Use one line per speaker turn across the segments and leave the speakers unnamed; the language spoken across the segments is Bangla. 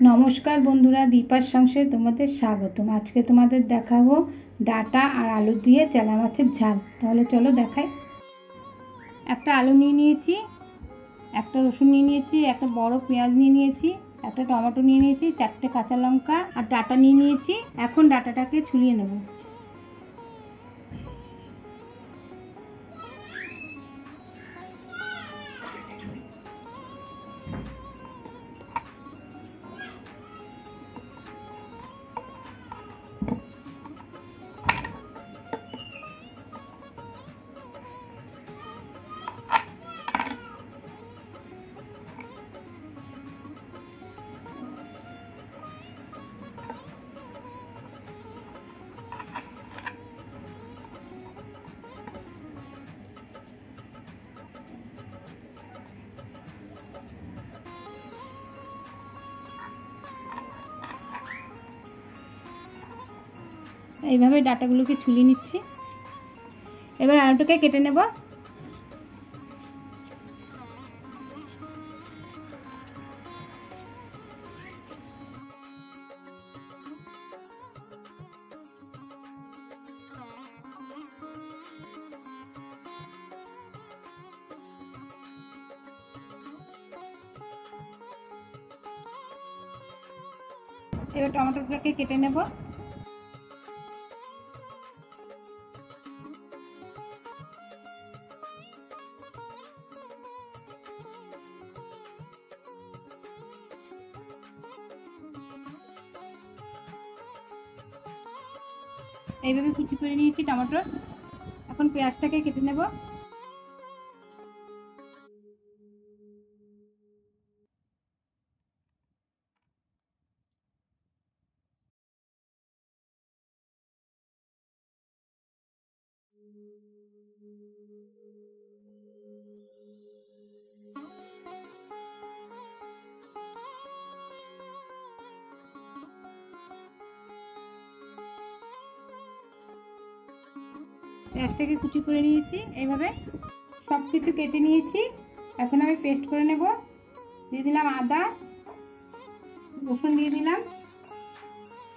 নমস্কার বন্ধুরা, দীপার সংসারে তোমাদের স্বাগতম। আজকে তোমাদের দেখাবো ডাঁটা আর আলু দিয়ে চালা মাছের ঝাল। তাহলে চলো দেখাই। একটা আলু নিয়ে নিয়েছি, একটা রসুন নিয়ে নিয়েছি, একটা বড় পেঁয়াজ নিয়ে নিয়েছি, একটা টমেটো নিয়ে নিয়েছি, 4টে কাঁচা লঙ্কা আর ডাঁটা নিয়ে নিয়েছি। এখন ডাঁটাটাকে ছুলিয়ে নেব। এইভাবে ডাঁটাগুলোকে ছুলিয়ে নিচ্ছি। এবার আলুটাকে কেটে নেব। এবার টমেটোটাকে কেটে নেব। এইভাবে কুচি করে নিয়েছি টমেটো। এখন পেঁয়াজটাকে কেটে নেব। পেঁয়াজটাকে কুচি করে নিয়েছি। এইভাবে সব কিছু কেটে নিয়েছি। এখন আমি পেস্ট করে নেব। দিয়ে দিলাম আদা, রসুন দিয়ে দিলাম,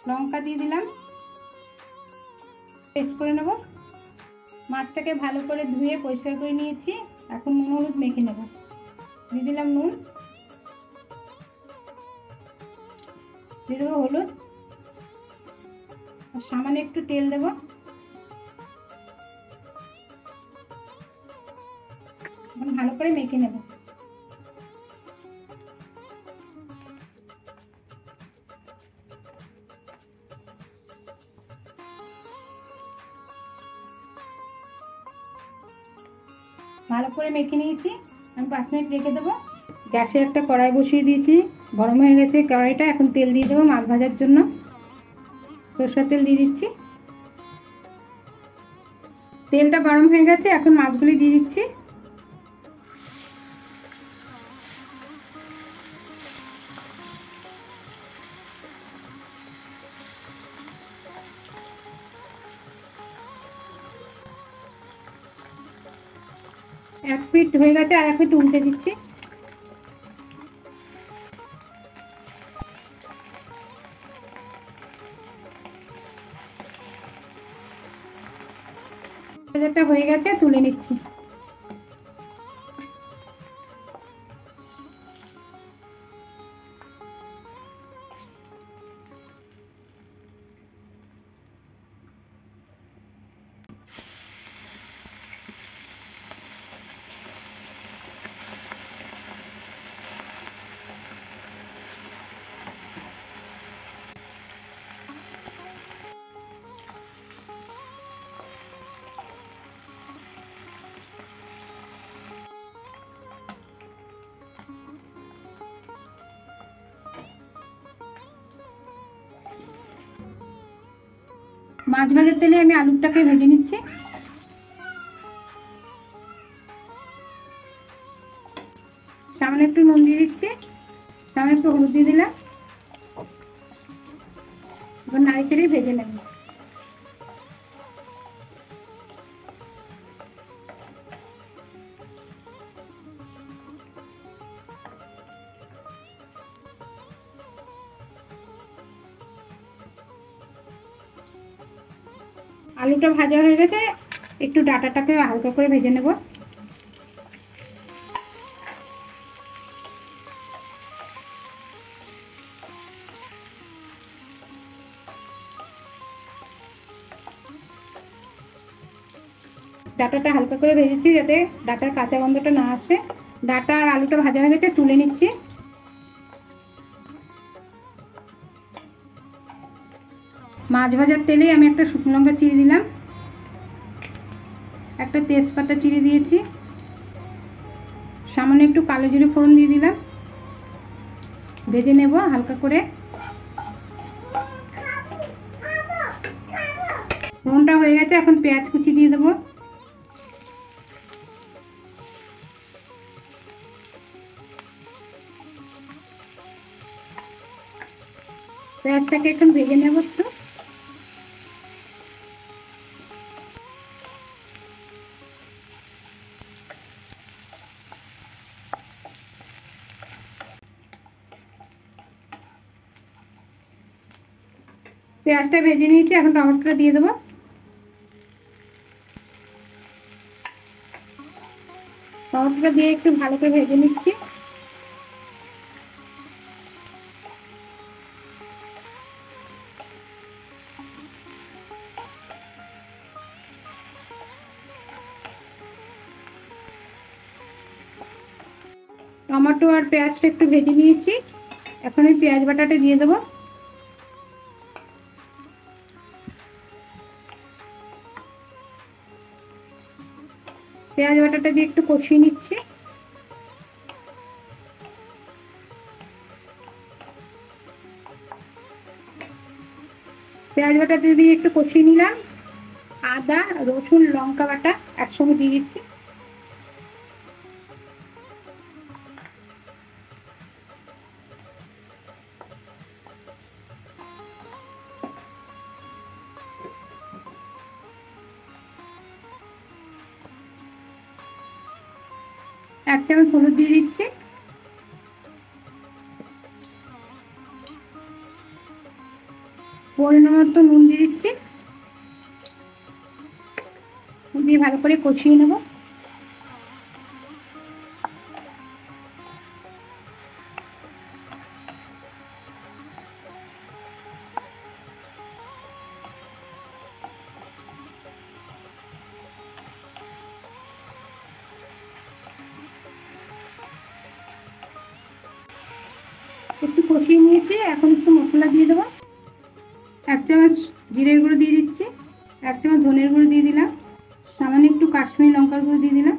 লঙ্কা দিয়ে দিলাম, পেস্ট করে নেব। মাছটাকে ভালো করে ধুয়ে পরিষ্কার করে নিয়েছি। এখন নুন হলুদ মেখে নেব। দিয়ে দিলাম নুন, দিয়ে দেবো হলুদ, আর সামান্য একটু তেল দেব। এখন ভালো করে মেখে নেব। ভালো করে মেখে নিয়েছি। আমি 5 মিনিট রেখে দেবো। গ্যাসে একটা কড়াই বসিয়ে দিয়েছি, গরম হয়ে গেছে কড়াইটা। এখন তেল দিয়ে দেবো মাছ ভাজার জন্য। সরষের তেল দিয়ে দিচ্ছি। তেলটা গরম হয়ে গেছে, এখন মাছগুলি দিয়ে দিচ্ছি। এক পিঠ হয়ে গেছে, আর এক পিঠ উল্টে দিচ্ছি। ভাজাটা হয়ে গেছে, তুলে নিচ্ছি। মাছ ভাজার তেলে আমি আলুটাকে ভেজে নিচ্ছি। সামান্য একটু নুন দিয়ে দিচ্ছি, সামান্য একটু হলুদ দিয়ে দিলাম। এবার নাড়ি চেড়ে ভেজে নেব। আলুটা ভাজা হয়ে গেছে, একটু ডাঁটাটাকে হালকা করে ভেজে নেব। ডাঁটাটা হালকা করে ভেজেছি যাতে ডাঁটার কাঁচা গন্ধটা না আসে। ডাঁটা আর আলুটা ভাজা হয়ে গেছে, তুলে নিচ্ছি। মাছ ভাজার তেলেই আমি একটা শুকনো লঙ্কা চিড়ে দিলাম, একটা তেজপাতা চিড়ে দিয়েছি, সামান্য একটু কালো জিরে ফোড়ন দিয়ে দিলাম। ভেজে নেব হালকা করে। ফোড়নটা হয়ে গেছে, এখন পেঁয়াজ কুচি দিয়ে দেবো। পেঁয়াজটাকে এখন ভেজে নেব একটু। পেঁয়াজটা ভেজে নিয়েছি, এখন টমেটোটা দিয়ে দেবো। টমেটোটা দিয়ে একটু ভালো করে ভেজে নিচ্ছি। টমেটো আর পেঁয়াজটা একটু ভেজে নিয়েছি, এখন এই পেঁয়াজ বাটাটা দিয়ে দেবো। পেঁয়াজ বাটাটা দিয়ে একটু কষিয়ে নিচ্ছি। পেঁয়াজ বাটাটা দিয়ে একটু কষিয়ে নিলাম। আদা রসুন লঙ্কা বাটা একসঙ্গে দিয়ে দিচ্ছি। এক চামচ হলুদ দিয়ে দিচ্ছি। পরিমাণ মতো নুন দিয়ে দিচ্ছি। দিয়ে ভালো করে কষিয়ে নেব। একটু কষিয়ে নিয়েছি, এখন একটু মশলা দিয়ে দেবো। এক চামচ জিরের গুঁড়ো দিয়ে দিচ্ছি, এক চামচ ধনের গুঁড়ো দিয়ে দিলাম, সামান্য একটু কাশ্মীরি লঙ্কার গুঁড়ো দিয়ে দিলাম,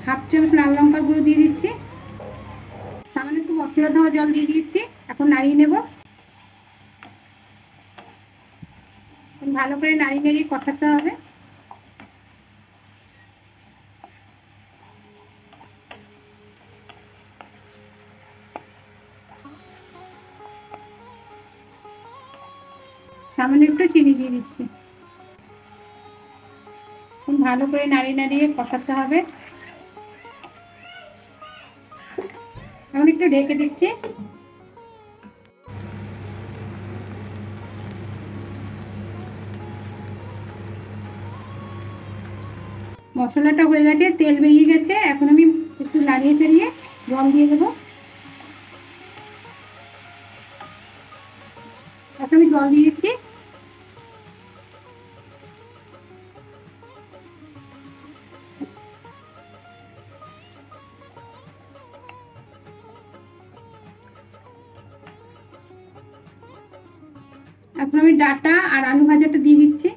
হাফ চামচ লাল লঙ্কার গুঁড়ো দিয়ে দিচ্ছি, সামান্য একটু মশলা ধোয়া জল দিয়ে দিয়েছি। এখন নাড়িয়ে নেব। ভালো করে নাড়িয়ে নাড়িয়ে কষাতে হবে। সামান্য একটু চিনি দিয়ে দিচ্ছি। ভালো করে নাড়িয়ে নাড়িয়ে কষাতে হবে। এখন একটু ঢেকে দিচ্ছি। মশলাটা হয়ে গেছে, তেল বেরিয়ে গেছে। এখন আমি একটু নাড়িয়ে চাড়িয়ে জল দিয়ে দেবো। এখন আমি জল দিয়ে দিচ্ছি। এখন আমি ডাঁটা আর আলু ভাজাটা দিয়ে দিচ্ছি।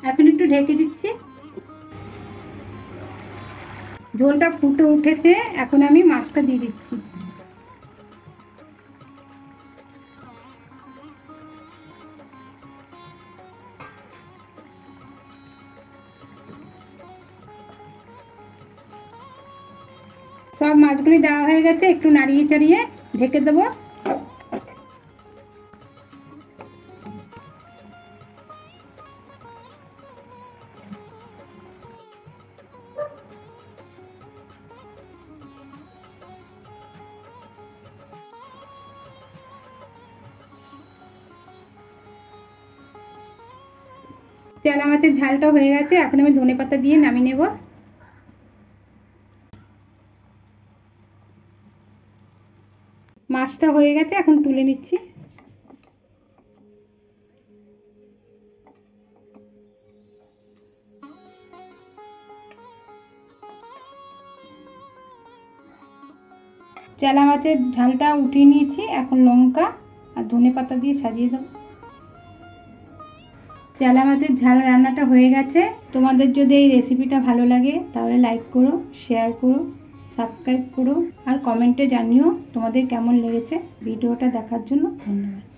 এখন একটু ঢেকে দিচ্ছি। ঝোলটা ফুটে উঠেছে, এখন আমি মাছটা দিয়ে দিচ্ছি। সব মাছগুলি দেওয়া হয়ে গেছে, একটু নাড়িয়ে চাড়িয়ে ঢেকে দেবো। চেলা মাছের ঝালটা হয়ে গেছে, এখন আমি ধনেপাতা দিয়ে নামিয়ে নেব। মাছটা হয়ে গেছে, এখন তুলে নিচ্ছি। চেলা মাছের ঝালটা উঠিয়ে নিয়েছি, এখন লঙ্কা আর ধনেপাতা দিয়ে সাজিয়ে দেব। চেলা মাছের ঝাল রান্নাটা হয়ে গেছে। তোমাদের যদি এই রেসিপিটা ভালো লাগে তাহলে লাইক করো, শেয়ার করো, সাবস্ক্রাইব করো আর কমেন্টে জানিও তোমাদের কেমন লেগেছে। ভিডিওটা দেখার জন্য ধন্যবাদ।